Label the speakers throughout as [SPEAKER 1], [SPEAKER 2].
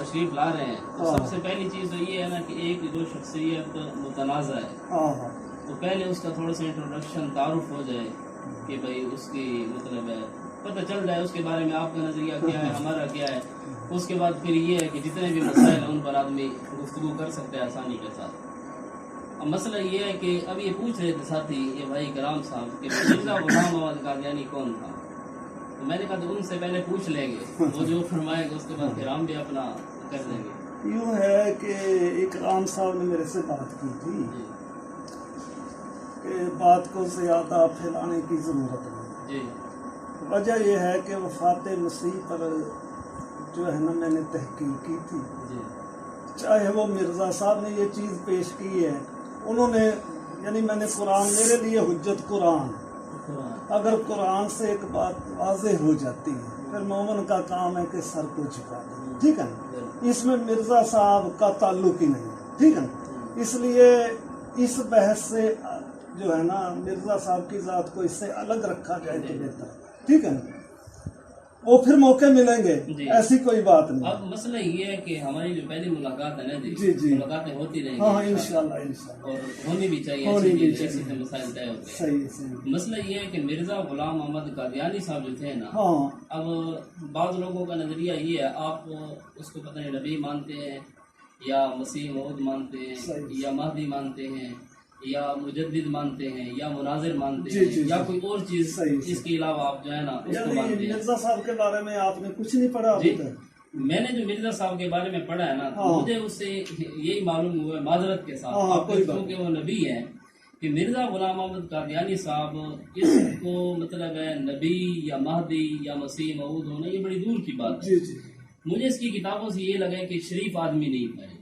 [SPEAKER 1] تشریف لا رہے ہیں تو سب سے پہلی چیز تو یہ ہے نا کہ ایک جو شخصیت متنازع ہے تو پہلے اس کا تھوڑا سا انٹروڈکشن تعارف ہو جائے کہ بھائی اس کی مطلب ہے پتہ چل جائے اس کے بارے میں آپ کا نظریہ کیا ہے ہمارا کیا ہے. اس کے بعد پھر یہ ہے کہ جتنے بھی مسائل ہیں ان پر آدمی گفتگو کر سکتے ہیں آسانی کے ساتھ. اب مسئلہ یہ ہے کہ اب یہ پوچھ رہے تھے ساتھی یہ بھائی کرام صاحب کہ مرزا غلام محمد قادیانی کون تھا. تو میں نے کہا تو ان سے پہلے پوچھ لیں گے وہ جو فرمائے گا اس کے بعد پھر ہم بھی اپنا کر دیں گے.
[SPEAKER 2] یوں ہے کہ اکرام صاحب نے میرے سے بات کی تھی کہ بات کو زیادہ پھیلانے کی ضرورت نہیں.
[SPEAKER 1] جی
[SPEAKER 2] وجہ یہ ہے کہ وفات مسیح پر جو ہے نا میں نے تحقیق کی تھی.
[SPEAKER 1] جی
[SPEAKER 2] چاہے وہ مرزا صاحب نے یہ چیز پیش کی ہے انہوں نے یعنی میں نے قرآن میرے لیے حجت قرآن اگر قرآن سے ایک بات واضح ہو جاتی ہے پھر مومن کا کام ہے کہ سر کو جھکا دیں. ٹھیک ہے نا. اس میں مرزا صاحب کا تعلق ہی نہیں. ٹھیک ہے نا. اس لیے اس بحث سے جو ہے نا مرزا صاحب کی ذات کو اس سے الگ رکھا جائے تو بہتر ہے. ٹھیک ہے نا. وہ پھر موقع ملیں گے ایسی کوئی بات نہیں.
[SPEAKER 1] اب مسئلہ یہ ہے کہ ہماری جو پہلی ملاقات ہے نا
[SPEAKER 2] جی
[SPEAKER 1] ملاقاتیں ہوتی رہیں گی
[SPEAKER 2] ہاں انشاءاللہ
[SPEAKER 1] اور ہونی بھی چاہیے ایسی مسائل طے ہوتے ہیں.
[SPEAKER 2] صحیح.
[SPEAKER 1] مسئلہ یہ ہے کہ مرزا غلام محمد قادیانی صاحب جو تھے نا اب بعض لوگوں کا نظریہ یہ ہے آپ اس کو پتہ نہیں نبی مانتے ہیں یا مسیح موعود مانتے ہیں یا مہدی مانتے ہیں یا مجدد مانتے ہیں یا مناظر مانتے ہیں یا کوئی اور چیز اس کے علاوہ آپ جو ہے نا اس کو مانتے ہیں.
[SPEAKER 2] مرزا صاحب کے بارے میں آپ نے کچھ نہیں پڑھا؟
[SPEAKER 1] میں نے جو مرزا صاحب کے بارے میں پڑھا ہے نا مجھے اس سے یہی معلوم ہوا ہے معذرت کے ساتھ کیونکہ وہ نبی ہے کہ مرزا غلام محمد قادیانی صاحب اس کو مطلب ہے نبی یا مہدی یا مسیح موعود ہونا یہ بڑی دور کی بات ہے. مجھے اس کی کتابوں سے یہ لگا کہ شریف آدمی نہیں ہے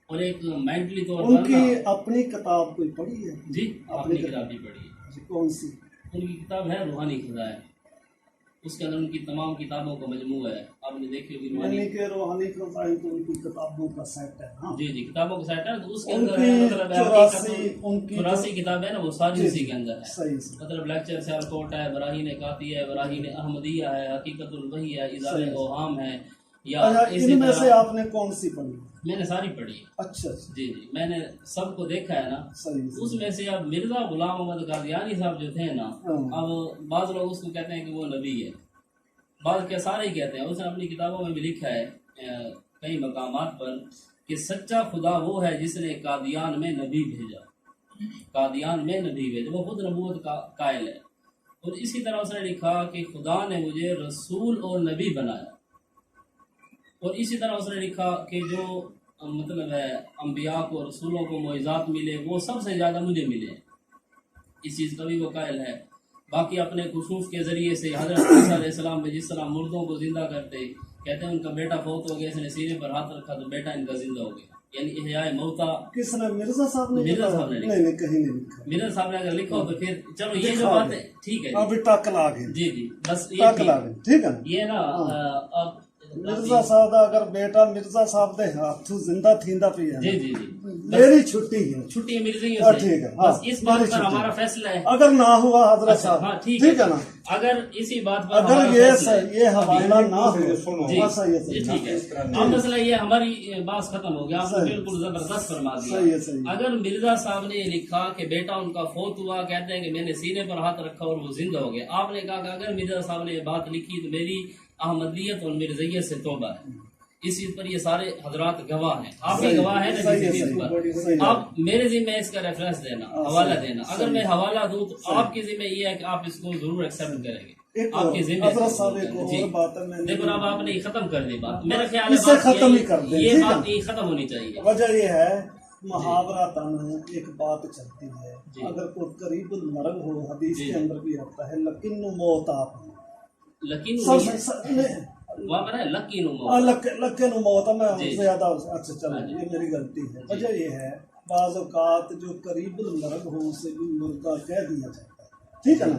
[SPEAKER 1] اور ایک مینٹلی طور پر ان کی
[SPEAKER 2] اپنی کتاب کوئی پڑھی ہے؟
[SPEAKER 1] جی اپنی کتاب بھی پڑھی ہے.
[SPEAKER 2] کون سی؟
[SPEAKER 1] ان کی کتاب ہے روحانی خزائن. اس کے اندر ان کی تمام کتابوں کا مجموعہ ہے. آپ نے دیکھی ہوگی
[SPEAKER 2] روحانی خزائن تو ان کی کتابوں کا سیٹ ہے.
[SPEAKER 1] جی کتابوں کا سیٹ ہے. تو اس کے اندر مطلب 84 کتابیں نا وہ ساری اسی کے اندر ہے. مطلب لیکچر سیالکوٹ ہے، براہین قاطعی ہے، براہین احمدیہ ہے، حقیقت الوحی ہے، اظہار اوہام ہے. یا
[SPEAKER 2] ان میں سے آپ نے کون سی پڑھی؟
[SPEAKER 1] میں نے ساری پڑھی ہے.
[SPEAKER 2] اچھا
[SPEAKER 1] جی میں نے سب کو دیکھا ہے نا. اس میں سے اب مرزا غلام محمد قادیانی صاحب جو تھے نا اب بعض لوگ اس کو کہتے ہیں کہ وہ نبی ہے، بعض کیا سارے ہی کہتے ہیں. اس نے اپنی کتابوں میں بھی لکھا ہے کئی مقامات پر کہ سچا خدا وہ ہے جس نے قادیان میں نبی بھیجا. قادیان میں نبی بھیجا، وہ خود نبوت کا قائل ہے. اور اسی طرح اس نے لکھا کہ خدا نے مجھے رسول اور نبی بنایا. اور اسی طرح اس نے لکھا کہ جو مطلب ہے انبیاء کو رسولوں کو معجزات ملے وہ سب سے زیادہ مجھے ملے. اس چیز کا بھی وہ قائل ہے. باقی اپنے کشوف کے ذریعے سے حضرت عیسیٰ علیہ السلام میں جس طرح مردوں کو زندہ کرتے کہتے ہیں ان کا بیٹا فوت ہو گیا، اس نے سینے پر ہاتھ رکھا تو بیٹا ان کا زندہ ہو گیا. یعنی احیاء موتا
[SPEAKER 2] کس نے؟ مرزا صاحب نے؟
[SPEAKER 1] مرزا صاحب نے
[SPEAKER 2] نہیں کہیں نہیں لکھا.
[SPEAKER 1] مرزا صاحب نے اگر لکھا ہو تو پھر چلو یہ جو بات ہے ٹھیک ہے
[SPEAKER 2] ابھی ٹاکل آ گئی.
[SPEAKER 1] جی بس
[SPEAKER 2] ٹھیک ہے
[SPEAKER 1] یہ نا اب
[SPEAKER 2] مرزا صاحب اگر بیٹا مرزا صاحب دے ہاتھوں زندہ تھیندا پی ہے
[SPEAKER 1] جی
[SPEAKER 2] میری چھٹی ہے.
[SPEAKER 1] چھٹی مرزا سے
[SPEAKER 2] ٹھیک ہے.
[SPEAKER 1] بس اس بات پر ہمارا فیصلہ ہے.
[SPEAKER 2] اگر نہ ہوا حضرت صاحب
[SPEAKER 1] ٹھیک
[SPEAKER 2] ہے نا
[SPEAKER 1] اگر اسی بات پر
[SPEAKER 2] اگر یہ حوالہ نہ ہو
[SPEAKER 1] جی ٹھیک ہے. اب مسئلہ یہ ہماری بات ختم ہو گیا. آپ نے بالکل زبردست فرما دیا. اگر مرزا صاحب نے یہ لکھا کہ بیٹا ان کا فوت ہوا کہتے ہیں کہ میں نے سینے پر ہاتھ رکھا اور وہ زندہ ہو گیا. آپ نے کہا کہ اگر مرزا صاحب نے یہ بات لکھی تو میری احمدیت اور مرزیت سے توبہ ہے. اس چیز پر یہ سارے حضرات گواہ ہیں. آپ بھی گواہ ہیں نا کسی چیز پر. آپ میرے ذمہ اس کا ریفرنس دینا، حوالہ دینا. اگر میں حوالہ دوں تو آپ کی ذمہ یہ ہے کہ آپ اس کو ضرور ایکسپٹ کریں گے. آپ کی ذمہ دیکھو اب آپ نے ختم کر دی بات. میرا خیال ہے یہ بات یہ ختم ہونی چاہیے.
[SPEAKER 2] وجہ یہ ہے محاورہ تن ایک بات چلتی ہے اگر کوئی قریب المرگ ہو حدیث کے اندر بھی آتا ہے لیکن موت آپ
[SPEAKER 1] لکین
[SPEAKER 2] موت میں زیادہ. اچھا چلو یہ میری غلطی ہے. وجہ یہ ہے بعض اوقات جو قریب المرگ ہو اسے بھی مردہ کہہ دیا جاتا ہے. ٹھیک ہے نا.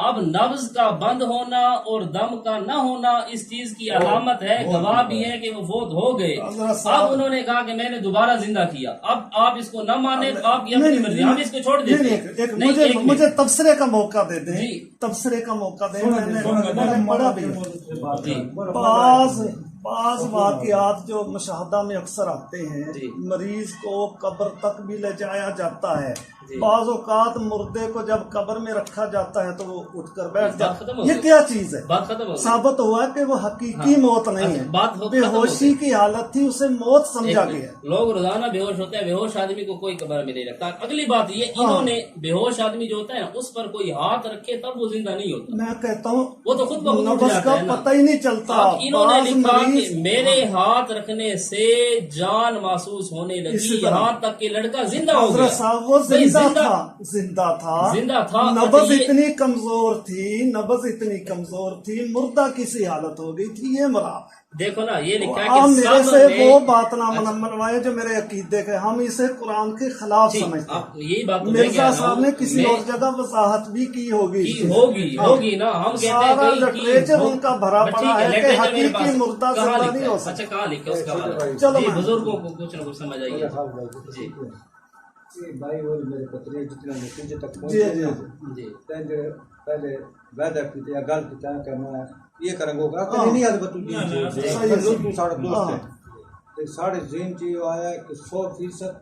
[SPEAKER 1] اب نبض کا بند ہونا اور دم کا نہ ہونا اس چیز کی علامت ہے، گواہ بھی ہے کہ وہ فوت ہو گئے۔ اب انہوں نے کہا کہ میں نے دوبارہ زندہ کیا، اب آپ اس کو نہ مانیں تو آپ کی اپنی مرضی، ہم اس کو چھوڑ دیتے ہیں۔
[SPEAKER 2] مجھے تبصرے کا موقع دے دیں، تبصرے کا موقع دیں، میں نے پڑھا بھی بعض واقعات جو مشاہدہ میں اکثر آتے ہیں، مریض کو قبر تک بھی لے جایا جاتا ہے، بعض اوقات مردے کو جب قبر میں رکھا جاتا ہے تو وہ اٹھ کر بیٹھ جاتا ہے۔ یہ کیا چیز ہے؟ ثابت ہوا کہ وہ حقیقی موت نہیں ہے، بے ہوشی کی حالت تھی، اسے موت سمجھا گیا۔
[SPEAKER 1] لوگ روزانہ بے ہوش ہوتے ہیں، بے ہوش آدمی کو کوئی قبر میں نہیں رکھتا۔ اگلی بات یہ، انہوں نے بے ہوش آدمی جو ہوتا ہے اس پر کوئی ہاتھ رکھے تب وہ زندہ نہیں ہوتا۔
[SPEAKER 2] میں کہتا ہوں
[SPEAKER 1] وہ تو خود بخود
[SPEAKER 2] نفس کا پتہ ہی نہیں چلتا۔
[SPEAKER 1] انہوں نے لکھا کہ میرے ہاتھ رکھنے سے جان محسوس ہونے لگی، یہاں تک کہ لڑکا زندہ ہو گیا۔
[SPEAKER 2] صاحب وہ زندہ تھا، نبض اتنی کمزور تھی، مردہ کسی حالت ہو گئی تھی، یہ مرا۔
[SPEAKER 1] دیکھو نا، یہ لکھا
[SPEAKER 2] آپ میرے سے وہ بات نہ منوائے جو میرے عقیدے کے، ہم اسے قرآن کے خلاف سمجھتے ہیں۔
[SPEAKER 1] یہی بات
[SPEAKER 2] مرزا صاحب نے کسی اور جگہ وضاحت بھی کی
[SPEAKER 1] ہوگی نا، ہم
[SPEAKER 2] سارا لٹریچر ان کا بھرا پڑا ہے کہ حقیقی مردہ زندہ نہیں ہو سکتا۔
[SPEAKER 1] اچھا کہاں لکھا اس کا؟
[SPEAKER 2] چلو
[SPEAKER 1] بزرگوں کو کچھ نہ کچھ سمجھ آئیے۔
[SPEAKER 3] بھائی وہ میرے پتری جتنا نتیجے تک پہلے وعدہ کیتے یا گل کیتا کرنا ہے، یہ کریں گے کہ نہیں آدھ بتو جی ساڑھے دوست ہے تے ساڑھے ذہن چ یہ آیا کہ 100%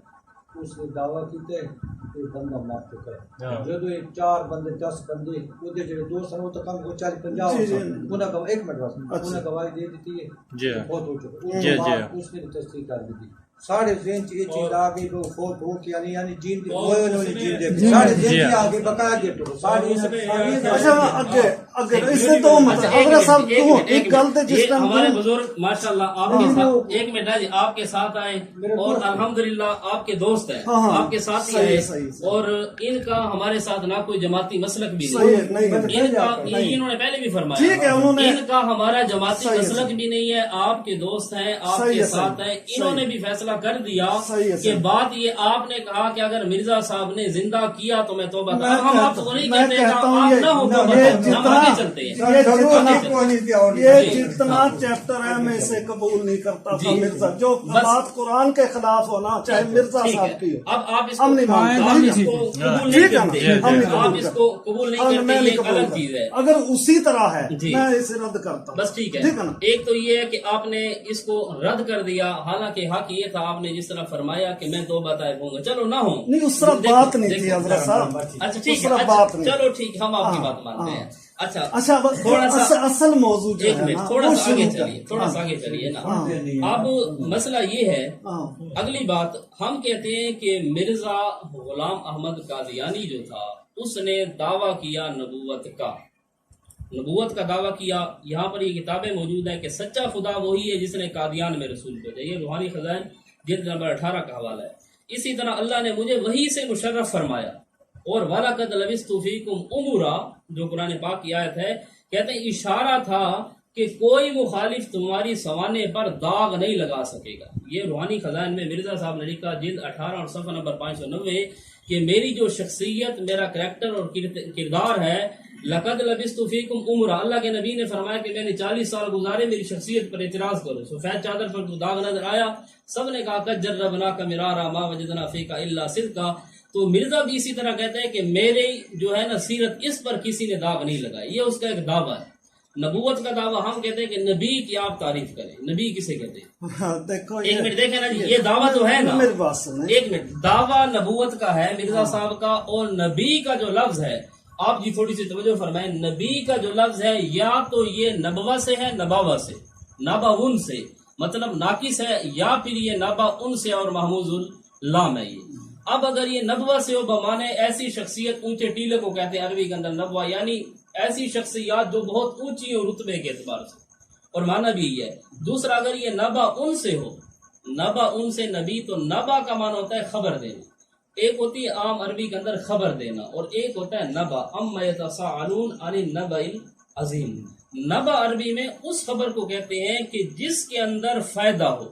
[SPEAKER 3] اس نے دعویٰ کیتے کہ بندہ مر چکا ہے۔ جدو یہ 4 بندے 10 بندے وہ جڑے دوست ہیں وہ تو کم 40-50 انہاں کو ایک منٹ واسطے انہاں گواہی دے دیتی ہے بہت ہو چکا، اس نے بھی تصدیق کر دی۔ ساڑھے ذہن چ یہ چیز آ گئی وہ فوت ہو کے یعنی جین دی ہوئے انہوں نے جین دے ساڑھے ذہن چ آ گئی بقایا جے تو ساڑھے
[SPEAKER 2] اچھا اگے اس سے دو مطلب اگر صاحب دو ایک گل تے جس ٹائم
[SPEAKER 1] ہمارے بزرگ ماشاءاللہ آپ کے ساتھ ایک منٹ جی آپ کے ساتھ آئے اور الحمدللہ آپ کے دوست ہیں، آپ کے ساتھ ہی ہیں، اور ان کا ہمارے ساتھ نہ کوئی جماعتی مسلک بھی نہیں، ان کا انہوں نے پہلے بھی فرمایا ان کا ہمارا جماعتی مسلک بھی نہیں ہے، آپ کے دوست ہیں، آپ کے ساتھ ہیں۔ انہوں نے بھی فیصلہ کر دیا کہ بات یہ آپ نے کہا کہ اگر مرزا صاحب نے زندہ کیا تو میں توبہ کرتا ہوں۔ ہم آپ کو نہیں کہتے آپ نہ ہو توبہ کرتے، ہم آگے چلتے ہیں۔
[SPEAKER 2] یہ جتنا چیپٹر ہے میں اسے قبول نہیں کرتا تھا مرزا، جو بات قرآن کے خلاف ہونا چاہے مرزا صاحب کی ہو،
[SPEAKER 1] اب آپ اس کو قبول نہیں کرتے، یہ غلط چیز ہے۔
[SPEAKER 2] اگر اسی طرح ہے میں اسے رد کرتا ہوں۔
[SPEAKER 1] بس ٹھیک ہے، ایک تو یہ ہے کہ آپ نے اس کو رد کر دیا، حالانکہ حق یہ تھا آپ نے جس طرح فرمایا کہ میں توبہ طائب ہوں گا، چلو نہ ہوں،
[SPEAKER 2] نہیں اس طرح بات نہیں تھی حضرت صاحب۔
[SPEAKER 1] اچھا ٹھیک ہے، چلو ٹھیک، ہم آپ کی بات مانتے ہیں۔ اچھا
[SPEAKER 2] تھوڑا سا اصل موضوع جو ہے نا
[SPEAKER 1] تھوڑا سا آگے چلیے نا۔ اب مسئلہ یہ ہے، اگلی بات ہم کہتے ہیں کہ مرزا غلام احمد قادیانی جو تھا اس نے دعویٰ کیا نبوت کا دعویٰ کیا۔ یہاں پر یہ کتابیں موجود ہیں کہ سچا خدا وہی ہے جس نے قادیان میں رسول بھیجا، یہ روحانی خزائن جلد نمبر 18 کا حوالہ ہے۔ اسی طرح اللہ نے مجھے وہی سے مشرف فرمایا، اور وَلَقَدْ لَبِثْتُ فِيكُمْ عُمُرًا جو قرآن پاک کی آیت ہے، کہتے ہیں اشارہ تھا کہ کوئی مخالف تمہاری سوانے پر داغ نہیں لگا سکے گا۔ یہ روحانی خزائن میں مرزا صاحب نے لکھا جلد 18 اور صفحہ نمبر 590 کہ میری جو شخصیت، میرا کریکٹر اور کردار ہے، لقد لبثت فیکم عمرا، اللہ کے نبی نے فرمایا کہ میں نے 40 سال گزارے میری شخصیت پر اعتراض کرو، سفید چادر پر داغ نظر آیا، سب نے کہا قد جربناک مرارا ما وجدنا فیک الا صدقا۔ تو مرزا بھی اسی طرح کہتے ہیں کہ میرے جو ہے نا سیرت اس پر کسی نے داغ نہیں لگائی، یہ اس کا ایک دعویٰ ہے۔ نبوت کا دعویٰ ہم کہتے ہیں کہ نبی کی آپ تعریف کریں، نبی کسے کہتے ہیں؟ ایک منٹ دیکھیں نا جی، یہ دعویٰ تو ہے نا، ایک منٹ، دعویٰ نبوت کا ہے مرزا صاحب کا، اور نبی کا جو لفظ ہے آپ جی تھوڑی سی توجہ فرمائیں، نبی کا جو لفظ ہے یا تو یہ نبوہ سے ہے، نباوہ سے، نباون سے مطلب ناقص ہے، یا پھر یہ نباون سے اور محموز اللام ہے۔ یہ اب اگر یہ نبوہ سے ہو بمانے ایسی شخصیت، اونچے ٹیلے کو کہتے ہیں عربی کے اندر نبوہ، یعنی ایسی شخصیات جو بہت اونچی ہو رتبے کے اعتبار سے، اور معنی بھی یہ ہے۔ دوسرا اگر یہ نبا ان سے ہو، نبا ان سے نبی، تو نبا کا معنی ہوتا ہے خبر دینا، ایک ہوتی ہے عام عربی کے اندر خبر دینا، اور ایک ہوتا ہے نبا، اما یتساءلون عن النبأ العظیم۔ نبا عربی میں اس خبر کو کہتے ہیں کہ جس کے اندر فائدہ ہو۔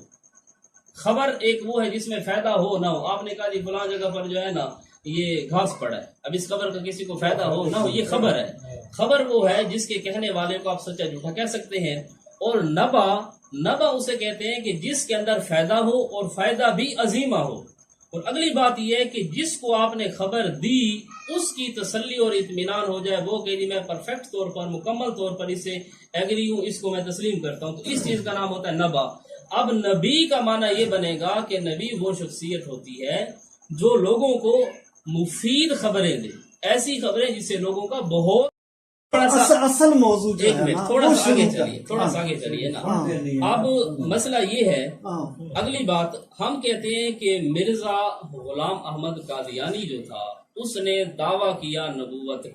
[SPEAKER 1] خبر ایک وہ ہے جس میں فائدہ ہو نہ ہو، آپ نے کہا جی فلاں جگہ پر جو ہے نا یہ گھاس پڑا ہے، اب اس خبر کا کسی کو فائدہ ہو نہ ہو یہ خبر ہے۔ خبر وہ ہے جس کے کہنے والے کو آپ سچا جھوٹا کہہ سکتے ہیں، اور نبا اسے کہتے ہیں کہ جس کے اندر فائدہ ہو اور فائدہ بھی عظیمہ ہو۔ اور اگلی بات یہ ہے کہ جس کو آپ نے خبر دی اس کی تسلی اور اطمینان ہو جائے، وہ کہ جی میں پرفیکٹ طور پر مکمل طور پر اس سے ایگری ہوں، اس کو میں تسلیم کرتا ہوں، تو اس چیز کا نام ہوتا ہے نبا۔ اب نبی کا معنی یہ بنے گا کہ نبی وہ شخصیت ہوتی ہے جو لوگوں کو مفید خبریں دے، ایسی خبریں جس سے لوگوں کا بہت
[SPEAKER 2] اصل موضوع جو
[SPEAKER 1] ایک
[SPEAKER 2] ہے
[SPEAKER 1] منٹ
[SPEAKER 2] نا،
[SPEAKER 1] تھوڑا
[SPEAKER 2] وہ
[SPEAKER 1] سا آگے
[SPEAKER 2] شروع
[SPEAKER 1] چلیے،
[SPEAKER 2] کر-
[SPEAKER 1] تھوڑا سا آگے چلیے نا۔
[SPEAKER 2] ہاں،
[SPEAKER 1] اب مسئلہ یہ ہے،
[SPEAKER 2] ہاں،
[SPEAKER 1] اگلی بات ہم کہتے ہیں کہ مرزا غلام احمد قادیانی جو تھا اس نے دعویٰ کیا نبوت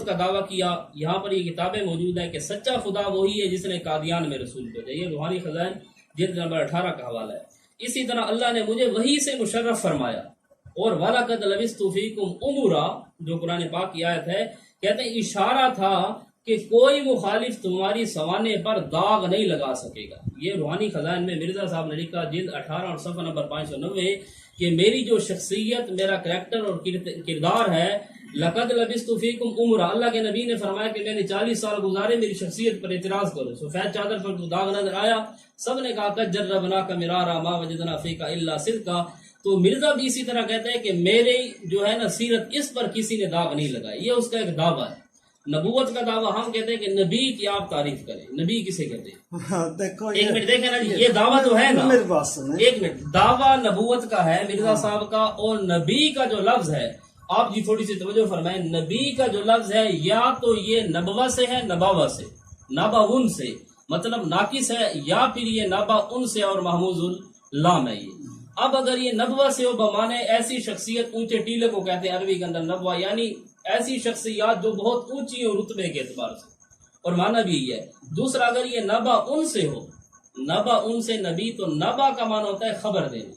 [SPEAKER 1] کا دعویٰ کیا۔ یہاں پر یہ کتابیں موجود ہیں کہ سچا خدا وہی ہے جس نے قادیان میں رسول بھیجا، یہ روحانی خزائن جلد نمبر 18 کا حوالہ ہے۔ اسی طرح اللہ نے مجھے وہی سے مشرف فرمایا، اور وَلَقَدْ لَبِثْتُ فِيكُمْ عُمُرًا جو قرآن پاک کی آیت ہے، کہتے ہیں اشارہ تھا کہ کوئی مخالف تمہاری سوانے پر داغ نہیں لگا سکے گا۔ یہ روحانی خزائن میں مرزا صاحب نے لکھا جلد 18 اور صفحہ نمبر 590 کہ میری جو شخصیت، میرا کریکٹر اور کردار ہے، لقد لبثت فیکم عمرا، اللہ کے نبی نے فرمایا کہ میں نے 40 سال گزارے میری شخصیت پر اعتراض کرو، سفید چادر پر داغ نظر آیا، سب نے کہا قد جربناک مرارا ما وجدنا فیک الا صدقا۔ تو مرزا بھی اسی طرح کہتے ہیں کہ میرے جو ہے نا سیرت اس پر کسی نے داغ نہیں لگائی، یہ اس کا ایک دعویٰ ہے۔ نبوت کا دعویٰ ہم کہتے ہیں کہ نبی کی آپ تعریف کریں، نبی کسے کہتے ہیں؟
[SPEAKER 2] ہاں، دیکھو
[SPEAKER 1] ایک منٹ دیکھیں نا جی، یہ دعویٰ تو ہے نا،
[SPEAKER 2] میری بات سنیں،
[SPEAKER 1] ایک منٹ، دعویٰ نبوت کا ہے مرزا صاحب کا، اور نبی کا جو لفظ ہے آپ جی تھوڑی سی توجہ فرمائیں، نبی کا جو لفظ ہے یا تو یہ نبوہ سے ہے، نباوہ سے، نباون سے، مطلب ناقص ہے، یا پھر یہ نباون سے اور محموز اللام ہے یہ۔ اب اگر یہ نبوہ سے ہو بمانے ایسی شخصیت، اونچے ٹیلے کو کہتے ہیں عربی کے اندر نبوہ، یعنی ایسی شخصیات جو بہت اونچی ہو رتبے کے اعتبار سے، اور معنی بھی یہ ہے۔ دوسرا اگر یہ نبا ان سے ہو، نبا ان سے نبی، تو نبا کا معنی ہوتا ہے خبر دینا،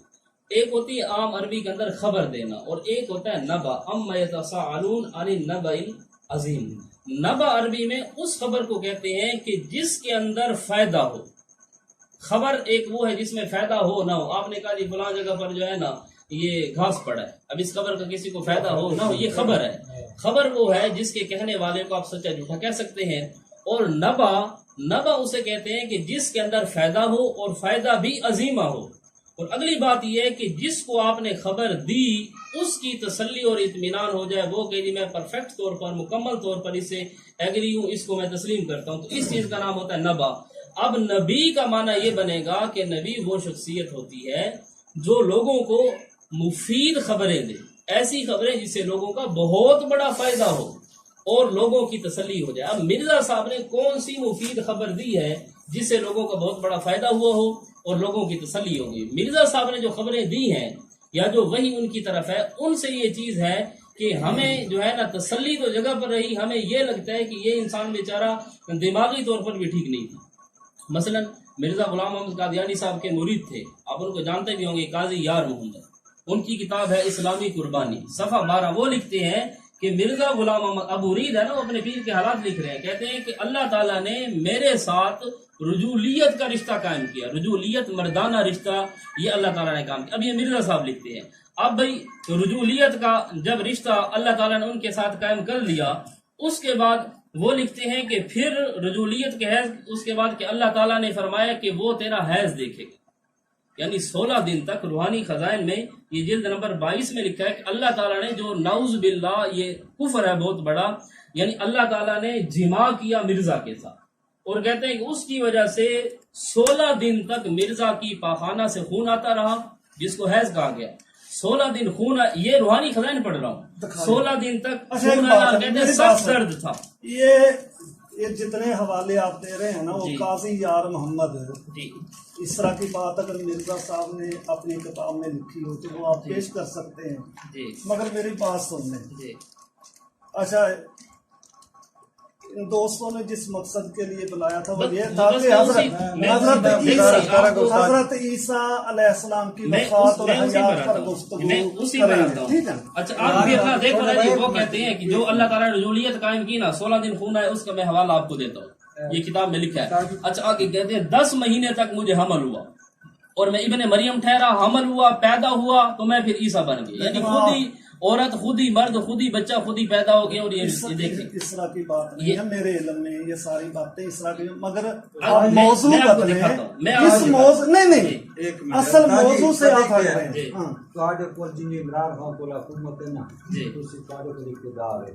[SPEAKER 1] ایک ہوتی ہے عام عربی کے اندر خبر دینا، اور ایک ہوتا ہے نبا، اما یتساءلون عن النبأ العظیم۔ نبا عربی میں اس خبر کو کہتے ہیں کہ جس کے اندر فائدہ ہو۔ خبر ایک وہ ہے جس میں فائدہ ہو نہ ہو، آپ نے کہا جی فلاں جگہ پر جو ہے نا یہ گھاس پڑا ہے، اب اس خبر کا کسی کو فائدہ ہو نہ ہو یہ خبر ہے۔ خبر وہ ہے جس کے کہنے والے کو آپ سچا جھوٹا کہہ سکتے ہیں، اور نبا اسے کہتے ہیں کہ جس کے اندر فائدہ ہو اور فائدہ بھی عظیمہ ہو۔ اور اگلی بات یہ ہے کہ جس کو آپ نے خبر دی اس کی تسلی اور اطمینان ہو جائے، وہ کہ جی میں پرفیکٹ طور پر مکمل طور پر اس سے ایگری ہوں، اس کو میں تسلیم کرتا ہوں، تو اس چیز کا نام ہوتا ہے نبا۔ اب نبی کا معنی یہ بنے گا کہ نبی وہ شخصیت ہوتی ہے جو لوگوں کو مفید خبریں دے، ایسی خبریں جس سے لوگوں کا بہت بڑا فائدہ ہو اور لوگوں کی تسلی ہو جائے۔ اب مرزا صاحب نے کون سی مفید خبر دی ہے جس سے لوگوں کا بہت بڑا فائدہ ہوا ہو اور لوگوں کی تسلی ہو گئی؟ مرزا صاحب نے جو خبریں دی ہیں یا جو وہی ان کی طرف ہے، ان سے یہ چیز ہے کہ ہمیں جو ہے نا تسلی تو جگہ پر رہی، ہمیں یہ لگتا ہے کہ یہ انسان بیچارہ دماغی طور پر بھی ٹھیک نہیں تھا۔ مثلا مرزا غلام احمد قادیانی صاحب کے مرید تھے، آپ ان کو جانتے بھی ہوں گے، قاضی یار محمد، ان کی کتاب ہے اسلامی قربانی، صفحہ 12، وہ لکھتے ہیں کہ مرزا غلام احمد، اب مرید ہے نا، وہ اپنے پیر کے حالات لکھ رہے ہیں، کہتے ہیں کہ اللہ تعالیٰ نے میرے ساتھ رجولیت کا رشتہ قائم کیا، رجولیت مردانہ رشتہ یہ اللہ تعالیٰ نے کام کیا۔ اب یہ مرزا صاحب لکھتے ہیں، اب بھائی رجولیت کا جب رشتہ اللہ تعالیٰ نے ان کے ساتھ قائم کر لیا، اس کے بعد وہ لکھتے ہیں کہ پھر رجولیت کے حیض، اس کے بعد کہ اللہ تعالیٰ نے فرمایا کہ وہ تیرا حیض دیکھے گا، یعنی 16 دن تک۔ روحانی خزائن میں یہ جلد نمبر 22 میں لکھا ہے کہ اللہ تعالیٰ نے جو نعوذ باللہ یہ کفر ہے بہت بڑا، یعنی اللہ تعالیٰ نے جماع کیا مرزا کے ساتھ، اور کہتے ہیں کہ اس کی وجہ سے 16 دن تک مرزا کی پاخانہ سے خون آتا رہا، جس کو حیض کہا گیا۔ 16 دن خون، یہ روحانی خزائن پڑھ رہا ہوں، 16 دن تک خون آنا، کہتے ہیں سخت درد تھا۔
[SPEAKER 2] یہ جتنے حوالے آپ دے رہے ہیں نا، وہ
[SPEAKER 1] جی
[SPEAKER 2] قاضی یار محمد ہے۔
[SPEAKER 1] جی
[SPEAKER 2] اس طرح کی بات اگر مرزا صاحب نے اپنی کتاب میں لکھی ہو تو وہ آپ پیش کر سکتے ہیں،
[SPEAKER 1] جی
[SPEAKER 2] مگر میری بات سن لیں۔
[SPEAKER 1] جی
[SPEAKER 2] اچھا، ان دوستوں نے جس مقصد کے لیے بلایا تھا وہ یہ
[SPEAKER 1] بس
[SPEAKER 2] تھا کہ
[SPEAKER 1] اسی-
[SPEAKER 2] حضرت عیسیٰ علیہ السلام کی وفات اور حیات پر گفتگو کریں گے، ٹھیک ہے؟
[SPEAKER 1] اچھا آپ بھی اپنا دیکھو نا جی، وہ کہتے ہیں کہ جو اللہ تعالیٰ نے رجولیت قائم کی نا، 16 دن خون ہے، اس کا میں حوالہ آپ کو دیتا ہوں، یہ کتاب میں لکھا ہے۔ اچھا آگے کہتے ہیں 10 مہینے تک مجھے حمل ہوا اور میں ابن مریم ٹھہرا، حمل ہوا، پیدا ہوا تو میں پھر عیسیٰ بن گئی. یعنی خود ہی عورت، خود ہی مرد، خود ہی بچہ خود ہی پیدا ہو گیا. اور یہ دیکھیں
[SPEAKER 2] اسرا کی بات نہیں ہے میرے علم میں، یہ ساری باتیں اسرا کی، مگر
[SPEAKER 1] میں
[SPEAKER 2] موضوع
[SPEAKER 1] آپ کو
[SPEAKER 2] بدلے
[SPEAKER 1] دکھاتا ہوں. میں
[SPEAKER 2] اس موضوع نہیں
[SPEAKER 3] ایک منٹ.
[SPEAKER 2] اصل موضوع سے آپ ہٹ
[SPEAKER 3] جی.
[SPEAKER 2] رہے ہیں. ہاں
[SPEAKER 3] ਤੁਹਾਡੇ ਕੋਲ ਜਿੰਨੀ ਇਮਰਾਨ ਖਾਨ ਕੋਲ ਹਕੂਮਤ ਹੈ ਨਾ,
[SPEAKER 1] جی
[SPEAKER 3] ਤੁਸੀਂ ਤੁਹਾਡੇ ਕੋਲ ਇਕਤਦਾਰ ਹੈ,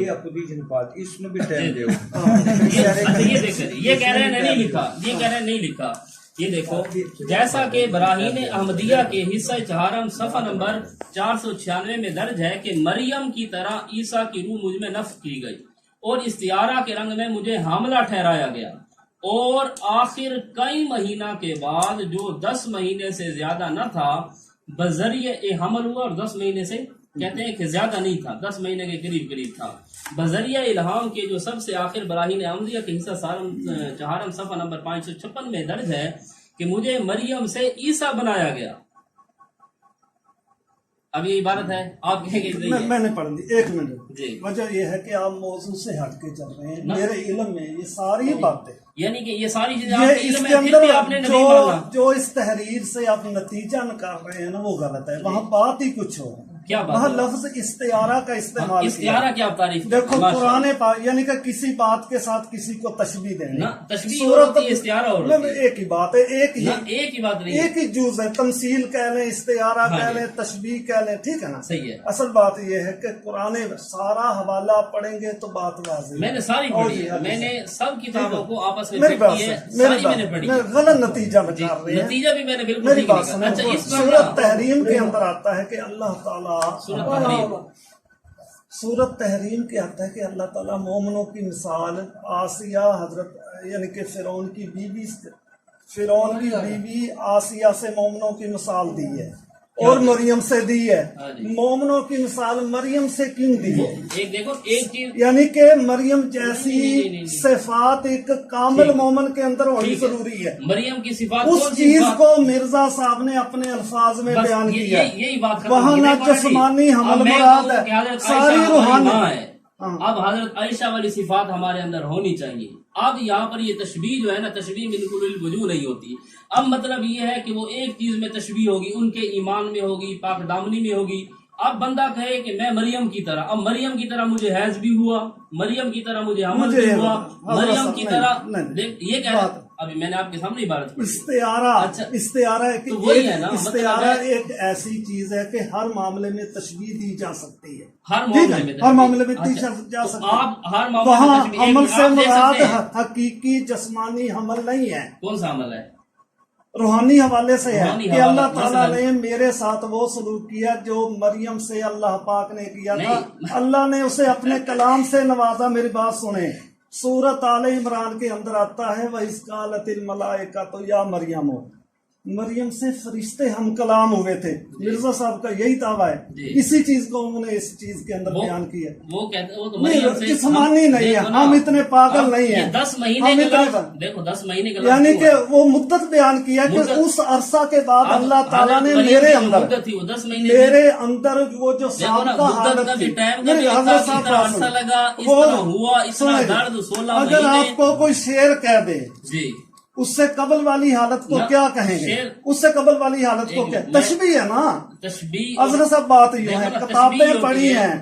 [SPEAKER 3] یہ اپوزیشن پارٹی، اس نے بھی ٹائم دیو.
[SPEAKER 1] اچھا یہ دیکھیں، یہ کہہ رہے ہیں نہیں لکھا، یہ کہہ رہے ہیں نہیں لکھا. یہ دیکھو، جیسا کہ براہین احمدیہ کے حصہ چہارم صفحہ نمبر 496 میں درج ہے کہ مریم کی طرح عیسیٰ کی روح مجھ میں نفخ کی گئی اور استعارہ کے رنگ میں مجھے حاملہ ٹھہرایا گیا، اور آخر کئی مہینہ کے بعد جو 10 مہینے سے زیادہ نہ تھا بذریعہ حمل ہوا، اور 10 مہینے سے کہتے ہیں کہ زیادہ نہیں تھا، 10 مہینے کے قریب قریب تھا. بذریعہ الہام کے جو سب سے آخر براہین احمدیہ کے حصہ چہارم صفحہ نمبر 556 میں درج ہے کہ مجھے مریم سے عیسیٰ بنایا گیا. اب یہ عبارت ہے، آپ کہیں گے
[SPEAKER 2] میں نے پڑھ لی. ایک منٹ.
[SPEAKER 1] جی.
[SPEAKER 2] وجہ یہ ہے کہ آپ موضوع سے ہٹ کے چل رہے ہیں. میرے علم میں یہ ساری باتیں،
[SPEAKER 1] یعنی کہ یہ ساری چیزیں آپ
[SPEAKER 2] یہ
[SPEAKER 1] کے
[SPEAKER 2] اس
[SPEAKER 1] علم
[SPEAKER 2] کے
[SPEAKER 1] میں پھر بھی
[SPEAKER 2] اندر
[SPEAKER 1] آپ نے نبی مانا.
[SPEAKER 2] جو اس تحریر سے آپ نتیجہ نکال رہے ہیں نا وہ غلط ہے. وہاں بات ہی کچھ ہو،
[SPEAKER 1] کیا بات
[SPEAKER 2] وہاں
[SPEAKER 1] ہے؟
[SPEAKER 2] لفظ استعارہ کا استعمال کیا.
[SPEAKER 1] استعارہ کیا آپ تعریف
[SPEAKER 2] دیکھو
[SPEAKER 1] ماشاء
[SPEAKER 2] قرآن
[SPEAKER 1] اللہ.
[SPEAKER 2] پاک یعنی کہ کسی بات کے ساتھ کسی کو تشبیہ دینا.
[SPEAKER 1] نہ تشبیہ اور ہوتی ہے، استعارہ اور ہوتی ہے.
[SPEAKER 2] ایک ہی بات ہے، ایک ہی
[SPEAKER 1] نہ ایک ہی بات نہیں ہے.
[SPEAKER 2] ایک ہی جز ہے. تمثیل کہہ لیں، استعارہ
[SPEAKER 1] ہاں
[SPEAKER 2] کہہ
[SPEAKER 1] جی.
[SPEAKER 2] لیں، تشبیہ کہہ لیں، ٹھیک ہے نا.
[SPEAKER 1] صحیح ہے.
[SPEAKER 2] اصل بات یہ ہے کہ قرآن سارا حوالہ پڑھیں گے تو بات واضح ہے.
[SPEAKER 1] میں نے ساری
[SPEAKER 2] اور
[SPEAKER 1] پڑھی
[SPEAKER 2] جی،
[SPEAKER 1] ہے، میں نے سب کتابوں کو آپس میں
[SPEAKER 2] میری
[SPEAKER 1] فٹ
[SPEAKER 2] بات
[SPEAKER 1] کی ہے،
[SPEAKER 2] سن، میری
[SPEAKER 1] ساری میں نے
[SPEAKER 2] بات
[SPEAKER 1] پڑھی
[SPEAKER 2] میں
[SPEAKER 1] ہے.
[SPEAKER 2] غلط نتیجہ
[SPEAKER 1] جی،
[SPEAKER 2] نکال رہے ہیں.
[SPEAKER 1] نتیجہ بھی میں نے بالکل
[SPEAKER 2] میری
[SPEAKER 1] ٹھیک
[SPEAKER 2] بات
[SPEAKER 1] نکالا. اچھا
[SPEAKER 2] سنو،
[SPEAKER 1] اس پر
[SPEAKER 2] سورت تحریم کے اندر آتا ہے کہ اللہ تعالیٰ،
[SPEAKER 1] سورت تحریم
[SPEAKER 2] سورت تحریم کے آتا ہے کہ اللہ تعالیٰ مومنوں کی مثال آسیہ حضرت یعنی کہ فرعون کی بیوی آسیہ سے مومنوں کی مثال دی ہے اور مریم سے دی ہے. مومنوں کی مثال مریم سے کیوں دی ہے؟
[SPEAKER 1] ایک دیکھو، ایک چیز
[SPEAKER 2] یعنی کہ مریم جیسی صفات ایک کامل مومن کے اندر ہونی ضروری ہے.
[SPEAKER 1] مریم کی صفات
[SPEAKER 2] اس
[SPEAKER 1] کون سی
[SPEAKER 2] چیز
[SPEAKER 1] صفات؟
[SPEAKER 2] کو مرزا صاحب نے اپنے الفاظ میں
[SPEAKER 1] بس
[SPEAKER 2] بیان کیا.
[SPEAKER 1] یہی بات ختم
[SPEAKER 2] وہاں
[SPEAKER 1] ہوگی.
[SPEAKER 2] نہ
[SPEAKER 1] دیکھو نا جی،
[SPEAKER 2] جسمانی
[SPEAKER 1] اب
[SPEAKER 2] حمل
[SPEAKER 1] میں
[SPEAKER 2] مراد
[SPEAKER 1] کہوں کہ
[SPEAKER 2] ہے،
[SPEAKER 1] حضرت
[SPEAKER 2] ساری
[SPEAKER 1] عائشہ ہماری
[SPEAKER 2] روحانی.
[SPEAKER 1] ماں ہے. اب حضرت عائشہ والی صفات ہمارے اندر ہونی چاہیے. اب یہاں پر یہ تشبیہ جو ہے نا، تشبیہ بالکل الوجوہ نہیں ہوتی. اب مطلب یہ ہے کہ وہ ایک چیز میں تشبیہ ہوگی، ان کے ایمان میں ہوگی، پاک دامنی میں ہوگی. اب بندہ کہے کہ میں مریم کی طرح، اب مریم کی طرح مجھے حیض بھی ہوا، مریم کی طرح مجھے حمل بھی ہوا، مریم کی طرح یہ کہہ رہا. ابھی میں نے آپ کے سامنے عبارت پڑھی.
[SPEAKER 2] استعارہ
[SPEAKER 1] تو وہی ہے نا،
[SPEAKER 2] استعارہ ایک ایسی چیز ہے کہ ہر معاملے میں تشبیہ دی جا سکتی ہے.
[SPEAKER 1] ہر معاملے میں
[SPEAKER 2] ہر معاملے میں دی جا سکتی ہے.
[SPEAKER 1] آپ ہر معاملے
[SPEAKER 2] وہاں
[SPEAKER 1] میں تشبیہ
[SPEAKER 2] حمل
[SPEAKER 1] ایک
[SPEAKER 2] سے
[SPEAKER 1] آپ دے
[SPEAKER 2] مراد
[SPEAKER 1] سکتے ہیں.
[SPEAKER 2] حقیقی جسمانی حمل نہیں ہے،
[SPEAKER 1] کون سا عمل ہے؟
[SPEAKER 2] روحانی حوالے سے ہے
[SPEAKER 1] روحانی
[SPEAKER 2] کہ اللہ
[SPEAKER 1] حوالہ.
[SPEAKER 2] تعالیٰ
[SPEAKER 1] مثلاً
[SPEAKER 2] نے میرے ساتھ وہ سلوک کیا جو مریم سے اللہ پاک نے کیا تھا.
[SPEAKER 1] نہیں.
[SPEAKER 2] اللہ نے اسے اپنے کلام سے نوازا. میری بات سنیں، سورت آل عمران کے اندر آتا ہے وَإِذْ قَالَتِ الْمَلَائِكَةُ يَا مَرْيَمُ. مریم سے فرشتے ہم کلام ہوئے تھے. مرزا صاحب کا یہی دعویٰ ہے.
[SPEAKER 1] جی.
[SPEAKER 2] اسی چیز کو انہوں نے اس چیز کے اندر بیان کیا.
[SPEAKER 1] وہ کہتے ہیں وہ تو مریم سے
[SPEAKER 2] جسمانی نہیں ہے، ہم اتنے پاگل نہیں ہیں.
[SPEAKER 1] 10 مہینے کا لفظ دیکھو، 10 مہینے کا لفظ
[SPEAKER 2] یعنی
[SPEAKER 1] کیوں
[SPEAKER 2] کہ
[SPEAKER 1] ہے؟
[SPEAKER 2] وہ مدت بیان کیا کہ اس عرصہ کے بعد اللہ تعالیٰ نے میرے اندر
[SPEAKER 1] مدت تھی وہ 10 مہینے
[SPEAKER 2] میرے اندر وہ جو
[SPEAKER 1] دیکھو نا،
[SPEAKER 2] سابقہ
[SPEAKER 1] مدت
[SPEAKER 2] حالت
[SPEAKER 1] کا
[SPEAKER 2] تھی.
[SPEAKER 1] بھی ٹائم کا
[SPEAKER 2] میرے
[SPEAKER 1] بھی
[SPEAKER 2] حضرت
[SPEAKER 1] اس
[SPEAKER 2] صاحب
[SPEAKER 1] طرح
[SPEAKER 2] بات
[SPEAKER 1] عرصہ
[SPEAKER 2] سنیں.
[SPEAKER 1] لگا، اس
[SPEAKER 2] وہ
[SPEAKER 1] طرح ہوا، اس طرح
[SPEAKER 2] سنیں.
[SPEAKER 1] درد 16
[SPEAKER 2] اگر آپ
[SPEAKER 1] مہینے.
[SPEAKER 2] کو کوئی شعر کہہ دے
[SPEAKER 1] جی
[SPEAKER 2] اس سے قبل والی حالت کو
[SPEAKER 1] نہ،
[SPEAKER 2] کیا کہیں گے؟
[SPEAKER 1] شعر-
[SPEAKER 2] اس سے قبل والی حالت کو
[SPEAKER 1] ایک
[SPEAKER 2] کیا؟
[SPEAKER 1] منٹ،
[SPEAKER 2] تشبیہ ہے نا.
[SPEAKER 1] تشبیہ
[SPEAKER 2] حضرت صاحب بات یہ
[SPEAKER 1] دیکھو
[SPEAKER 2] ہے،
[SPEAKER 1] نا،
[SPEAKER 2] کتابیں
[SPEAKER 1] تشبیہ
[SPEAKER 2] پڑھی
[SPEAKER 1] ہوتی ہے.
[SPEAKER 2] ہیں،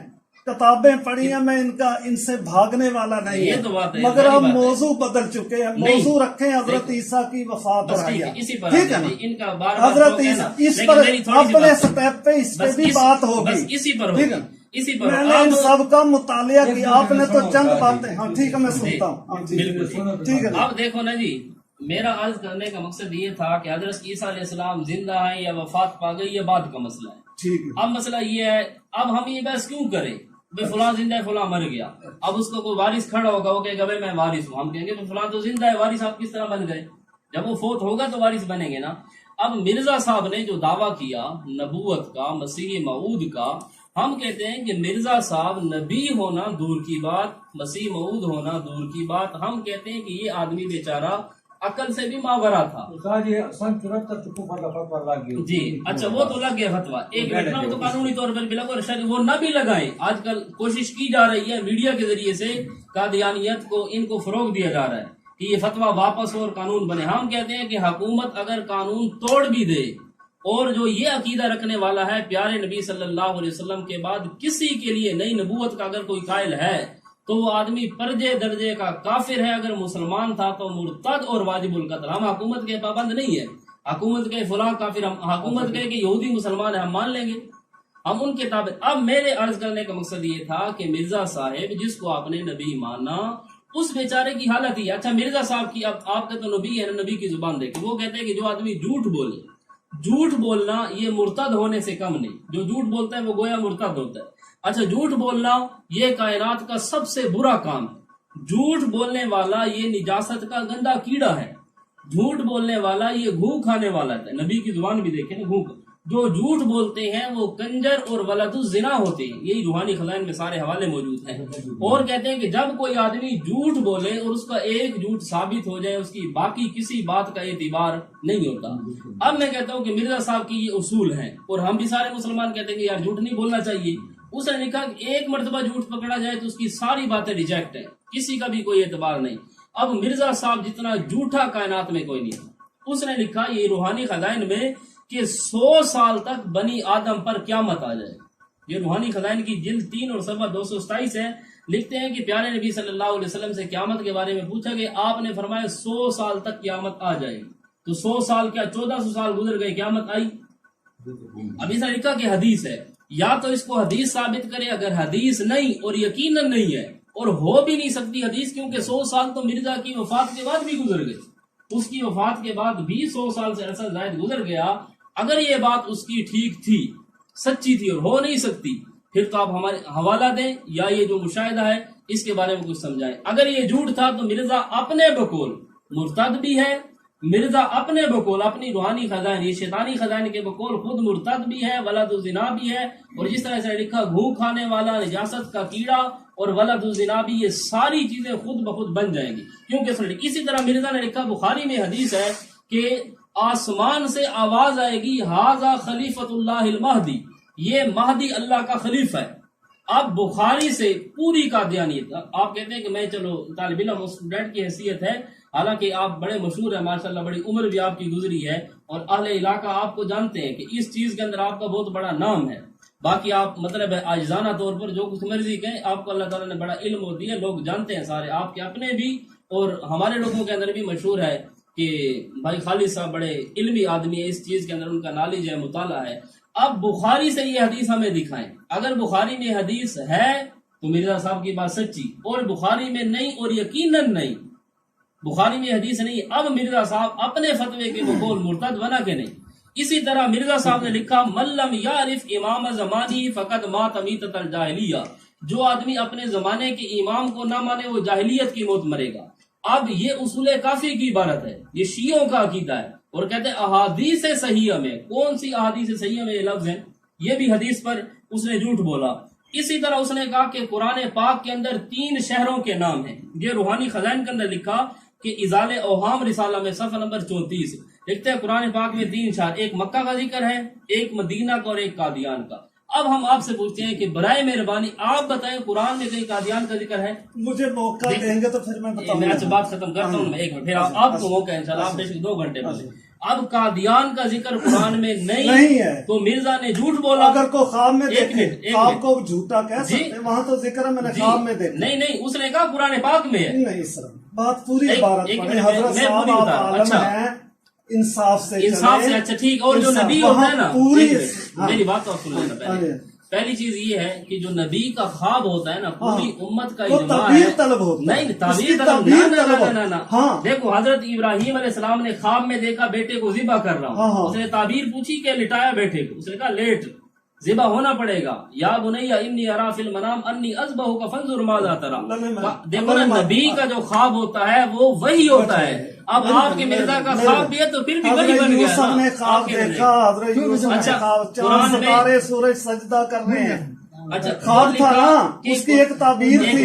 [SPEAKER 2] کتابیں پڑھی ہیں. میں ان سے بھاگنے والا نہیں
[SPEAKER 1] یہ تو بات ہے،
[SPEAKER 2] مگر
[SPEAKER 1] ظاہری
[SPEAKER 2] اب
[SPEAKER 1] بات ہے.
[SPEAKER 2] موضوع بدل چکے ہیں.
[SPEAKER 1] نہیں.
[SPEAKER 2] موضوع رکھیں حضرت
[SPEAKER 1] دیکھو.
[SPEAKER 2] عیسیٰ کی وفات
[SPEAKER 1] بس
[SPEAKER 2] اور
[SPEAKER 1] ٹھیک ہے،
[SPEAKER 2] حیات.
[SPEAKER 1] اسی پر
[SPEAKER 2] ٹھیک ہے
[SPEAKER 1] آتے
[SPEAKER 2] نا.
[SPEAKER 1] ہیں. ان کا بار بار
[SPEAKER 2] حضرت
[SPEAKER 1] شوق ہے نا.
[SPEAKER 2] اس
[SPEAKER 1] لیکن
[SPEAKER 2] پر
[SPEAKER 1] میری تھوڑی سی
[SPEAKER 2] اپنے
[SPEAKER 1] بات سنو.
[SPEAKER 2] سٹیپ پہ اس پہ
[SPEAKER 1] بس
[SPEAKER 2] بھی بات ہوگی.
[SPEAKER 1] بس اسی پر
[SPEAKER 2] ٹھیک
[SPEAKER 1] ہوگی،
[SPEAKER 2] ہے.
[SPEAKER 1] اسی پر.
[SPEAKER 2] میں نے ان
[SPEAKER 1] اب
[SPEAKER 2] سب کا مطالعہ کیا. آپ نے تو چند باتیں، ہاں ٹھیک ہے میں
[SPEAKER 1] جی،
[SPEAKER 2] سنتا ہوں. ہاں جی
[SPEAKER 1] بالکل
[SPEAKER 2] ٹھیک ہے.
[SPEAKER 1] اب دیکھو نا جی، میرا عرض کرنے کا مقصد یہ تھا کہ حضرت عیسیٰ علیہ السلام زندہ ہیں یا وفات پا گئی، یہ بات کا مسئلہ ہے.
[SPEAKER 2] ٹھیک ہے.
[SPEAKER 1] اب مسئلہ یہ ہے، اب ہم یہ بحث کیوں کریں بھائی فلاں زندہ ہے فلاں مر گیا. اب اس کو کوئی وارث کھڑا ہوگا، وہ کہے گا بھائی میں وارث ہوں. ہم کہیں گے فلاں تو زندہ ہے، وارث آپ کس طرح بن گئے؟ جب وہ فوت ہوگا تو وارث بنیں گے نا. اب مرزا صاحب نے جو دعویٰ کیا نبوت کا، مسیح موعود کا، ہم کہتے ہیں کہ مرزا صاحب نبی ہونا دور کی بات، مسیح موعود ہونا دور کی بات. ہم کہتے ہیں کہ یہ آدمی بیچارہ عقل سے بھی ماورا تھا. جی اچھا، وہ تو لگ گیا فتوا. ایک منٹ نا، وہ تو قانونی طور پر بھی لگا، اور وہ نہ بھی لگائیں. آج کل کوشش کی جا رہی ہے میڈیا کے ذریعے سے قادیانیت کو، ان کو فروغ دیا جا رہا ہے کہ یہ فتویٰ واپس ہو اور قانون بنے. ہم کہتے ہیں کہ حکومت اگر قانون توڑ بھی دے اور جو یہ عقیدہ رکھنے والا ہے پیارے نبی صلی اللہ علیہ وسلم کے بعد کسی کے لیے نئی نبوت کا اگر کوئی قائل ہے تو وہ آدمی پرجے درجے کا کافر ہے. اگر مسلمان تھا تو مرتد اور واجب القتل. ہم حکومت کے پابند نہیں ہے. حکومت کے فلاں کافر، ہم حکومت کے کہ یہودی مسلمان ہیں ہم مان لیں گے، ہم ان کے تابع. اب میرے عرض کرنے کا مقصد یہ تھا کہ مرزا صاحب جس کو آپ نے نبی مانا اس بیچارے کی حالت ہی. اچھا مرزا صاحب کی، اب آپ کا تو نبی ہے نا، نبی کی زبان دیکھیں. وہ کہتے ہیں کہ جو آدمی جھوٹ بولے، جھوٹ بولنا یہ مرتد ہونے سے کم نہیں. جو جھوٹ بولتا ہے وہ گویا مرتد ہوتا ہے. اچھا جھوٹ بولنا یہ کائنات کا سب سے برا کام ہے. جھوٹ بولنے والا یہ نجاست کا گندا کیڑا ہے. جھوٹ بولنے والا یہ گھو کھانے والا ہے. نبی کی زبان بھی دیکھیں نا، گھو. جو جھوٹ بولتے ہیں وہ کنجر اور ولد الزنا ہوتے ہیں. یہی روحانی خزائن میں سارے حوالے موجود ہیں. اور کہتے ہیں کہ جب کوئی آدمی جھوٹ بولے اور اس کا ایک جھوٹ ثابت ہو جائے، اس کی باقی کسی بات کا اعتبار نہیں ہوتا. اب میں کہتا ہوں کہ مرزا صاحب کی یہ اصول ہیں اور ہم بھی سارے مسلمان کہتے ہیں کہ یار جھوٹ نہیں بولنا چاہیے. اس نے لکھا کہ ایک مرتبہ جھوٹ پکڑا جائے تو اس کی ساری باتیں ریجیکٹ ہیں، کسی کا بھی کوئی اعتبار نہیں. اب مرزا صاحب جتنا جھوٹا کائنات میں کوئی نہیں تھا. اس نے لکھا یہ روحانی خزائن میں کہ 100 سال تک بنی آدم پر قیامت آ جائے. یہ روحانی خزائن کی جلد 3 اور صفحہ 227 ہے. لکھتے ہیں کہ پیارے نبی صلی اللہ علیہ وسلم سے قیامت کے بارے میں پوچھا کہ آپ نے فرمایا 100 سال تک قیامت آ جائے. تو 100 سال کیا 1400 سال گزر گئے، قیامت آئی. اب اس نے لکھا کہ حدیث ہے، یا تو اس کو حدیث ثابت کرے. اگر حدیث نہیں اور یقیناً نہیں ہے اور ہو بھی نہیں سکتی حدیث، کیونکہ 100 سال تو مرزا کی وفات کے بعد بھی گزر گئے. اس کی وفات کے بعد بھی 100 سال سے عرصہ زائد گزر گیا. اگر یہ بات اس کی ٹھیک تھی، سچی تھی اور ہو نہیں سکتی، پھر تو آپ ہمارے حوالہ دیں یا یہ جو مشاہدہ ہے اس کے بارے میں کچھ سمجھائیں. اگر یہ جھوٹ تھا تو مرزا اپنے بقول مرتد بھی ہے. مرزا اپنے بقول اپنی روحانی خزائن، یہ شیطانی خزائن کے بقول خود مرتد بھی ہے، ولد الزنا بھی ہے. اور جس طرح سے لکھا گھو کھانے والا، نجاست کا کیڑا اور ولد الزنا بھی، یہ ساری چیزیں خود بخود بن جائیں گی. کیونکہ اسی طرح مرزا نے لکھا، بخاری میں حدیث ہے کہ آسمان سے آواز آئے گی ہاذا خلیفۃ اللہ المہدی، یہ مہدی اللہ کا خلیفہ ہے. اب بخاری سے پوری قادیانیت، آپ کہتے ہیں کہ میں چلو طالب علم اسٹوڈنٹ کی حیثیت ہے، حالانکہ آپ بڑے مشہور ہیں ماشاءاللہ، بڑی عمر بھی آپ کی گزری ہے اور اہل علاقہ آپ کو جانتے ہیں کہ اس چیز کے اندر آپ کا بہت بڑا نام ہے. باقی آپ مطلب ہے عاجزانہ طور پر جو کچھ مرضی کہیں، آپ کو اللہ تعالیٰ نے بڑا علم ہوتی ہے، لوگ جانتے ہیں سارے، آپ کے اپنے بھی اور ہمارے لوگوں کے اندر بھی مشہور ہے کہ بھائی خالد صاحب بڑے علمی آدمی ہے، اس چیز کے اندر ان کا نالج ہے، مطالعہ ہے. اب بخاری سے یہ حدیث ہمیں دکھائیں. اگر بخاری میں حدیث ہے تو مرزا صاحب کی بات سچی، اور بخاری میں نہیں اور یقیناً نہیں، بخاری میں حدیث نہیں. اب مرزا صاحب اپنے فتوے کے بقول مرتد بنا کے نہیں. اسی طرح مرزا صاحب نے لکھا من لم یعرف امام زمانی فقد مات میتۃ الجاہلیہ، جو آدمی اپنے زمانے کے امام کو نہ مانے وہ جاہلیت کی موت مرے گا. اب یہ اصول کافی کی عبارت ہے، یہ شیعوں کا عقیدہ ہے. اور کہتے ہیں احادیث صحیحہ میں، کون سی احادیث صحیحہ میں یہ لفظ ہیں، یہ بھی حدیث پر اس نے جھوٹ بولا. اسی طرح اس نے کہا کہ قرآن پاک کے اندر 3 شہروں کے نام ہیں. یہ روحانی خزائن کے اندر لکھا کہ ازال اوہام رسالہ میں صفحہ نمبر 34 لکھتے ہیں قرآن پاک میں 3 شہر، ایک مکہ کا ذکر ہے، ایک مدینہ کا اور ایک قادیان کا. اب ہم آپ سے پوچھتے ہیں کہ برائے مہربانی آپ بتائیں قرآن میں کہیں قادیان کا ذکر ہے؟
[SPEAKER 2] مجھے موقع دیں گے تو پھر میں بتاؤں گا.
[SPEAKER 1] میں آپ سے بات ختم کرتا ہوں، ایک منٹ، پھر آپ کو موقع ہے انشاءاللہ، آپ بے شک 2 گھنٹے پہلے. اب قادیان کا ذکر قرآن میں نہیں ہے تو مرزا نے جھوٹ بولا.
[SPEAKER 2] اگر کو خواب میں دیکھے خواب کو جھوٹا کہہ سکتے ہیں، وہاں تو ذکر ہے میں نے خواب میں دیکھا.
[SPEAKER 1] نہیں اس نے کہا قرآن پاک میں ہے.
[SPEAKER 2] نہیں سر، بات پوری عبارت پڑھیں. حضرت صاحب آپ عالم ہیں، انصاف سے
[SPEAKER 1] اچھا ٹھیک. اور جو نبی ہوتا ہے نا، میری بات تو سن لینا. پہلی چیز یہ ہے کہ جو نبی کا خواب ہوتا ہے نا، پوری امت کا اجماع ہے. نہیں تعبیر طلب نہ. دیکھو حضرت ابراہیم علیہ السلام نے خواب میں دیکھا بیٹے کو ذبح کر رہا ہوں، اس نے تعبیر پوچھی کہ لٹایا بیٹے کو، اس نے کہا لیٹ، ذبح ہونا پڑے گا. یا بنی انی ارا فی المنام انی اذبحک فانظر ماذا تری. دیکھو نا، نبی کا جو خواب ہوتا ہے وہ وہی ہوتا ہے. اب آپ کے مرزا کا خواب بھی ہے تو پھر بھی وہی بن گیا.
[SPEAKER 2] یوسف نے خواب دیکھا، حضرت یوسف نے خواب، چاند ستارے سورج سجدہ کر رہے ہیں.
[SPEAKER 1] اچھا
[SPEAKER 2] خواب تھا نا، اس کی ایک تعبیر تھی.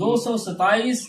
[SPEAKER 1] 227